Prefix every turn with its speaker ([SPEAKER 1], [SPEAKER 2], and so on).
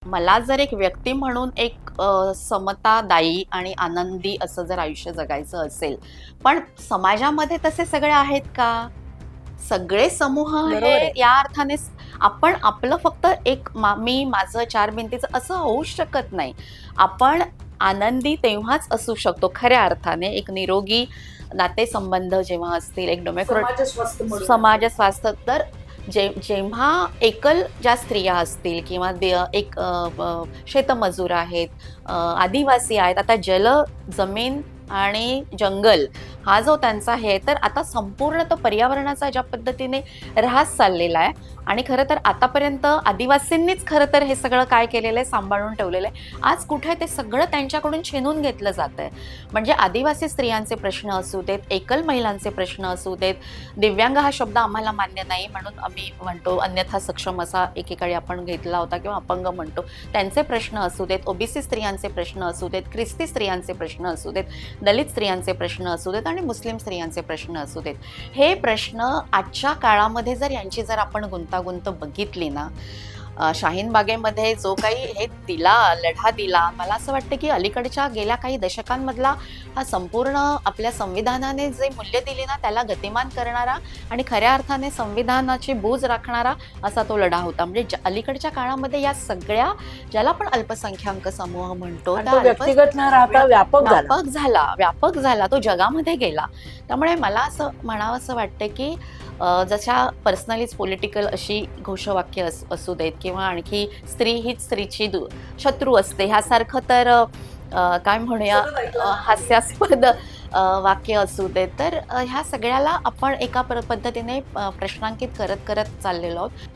[SPEAKER 1] मला जर एक व्यक्ती म्हणून एक समतादायी आणि आनंदी असं जर आयुष्य जगायचं असेल, पण समाजामध्ये तसे सगळे आहेत का? सगळे समूह हे
[SPEAKER 2] बरोबर आहे.
[SPEAKER 1] या अर्थाने आपण आपलं फक्त एक मी माझं चार भिंतीचं असं होऊच शकत नाही. आपण आनंदी तेव्हाच असू शकतो खऱ्या अर्थाने. एक निरोगी नातेसंबंध जेव्हा असतील, एक
[SPEAKER 2] समाज स्वस्थ म्हणून
[SPEAKER 1] समाज
[SPEAKER 2] असेल.
[SPEAKER 1] स्वास्थ्य तर जेव्हा एकल ज्या स्त्रिया असतील किंवा एक शेतमजूर आहेत, आदिवासी आहेत, आता जमीन आणि जंगल हा जो त्यांचा आहे, तर आता संपूर्ण तो पर्यावरणाचा ज्या पद्धतीने ऱ्हास चाललेला आहे आणि खरं तर आतापर्यंत आदिवासींनीच खरं तर हे सगळं काय केलेलं आहे, सांभाळून ठेवलेलं आहे. आज कुठे ते सगळं त्यांच्याकडून छीनून घेतलं जातंय. म्हणजे आदिवासी स्त्रियांचे प्रश्न असू देत, एकल महिलांचे प्रश्न असू देत, दिव्यांग हा शब्द आम्हाला मान्य नाही म्हणून आम्ही म्हणतो, अन्यथा सक्षम असा एकेकाळी आपण घेतला होता किंवा अपंग म्हणतो. त्यांचे प्रश्न असू देत, ओबीसी स्त्रियांचे प्रश्न असू देत, ख्रिस्ती स्त्रियांचे प्रश्न असू देत, दलित स्त्रियांचे प्रश्न असू देत आणि मुस्लिम स्त्रियांचे प्रश्न असू देत. हे प्रश्न आजच्या काळामध्ये जर यांची जर आपण गुंतागुंत बघितली ना, शाहीन बागेमध्ये जो काही हे लढा दिला, मला असं वाटतं की अलीकडच्या गेल्या काही दशकांमधला हा संपूर्ण आपल्या संविधानाने जे मूल्य दिली ना, त्याला गतिमान करणारा आणि खऱ्या अर्थाने संविधानाची बूज राखणारा असा तो लढा होता. म्हणजे अलीकडच्या काळामध्ये या सगळ्या ज्याला आपण अल्पसंख्याक समूह म्हणतो,
[SPEAKER 2] आणि तो व्यक्तिगत न राहता
[SPEAKER 1] व्यापक झाला, तो जगामध्ये गेला. त्यामुळे मला असं म्हणावंसं वाटतं की जशा पर्सनलीच पॉलिटिकल अशी घोषवाक्य असू देत किंवा आणखी स्त्री हीच स्त्रीची शत्रू असते ह्यासारखं तर काय म्हणूया हास्यास्पद वाक्य असू देत, तर ह्या सगळ्याला आपण एका पद्धतीने प्रश्नांकित करत करत चाललेलो आहोत.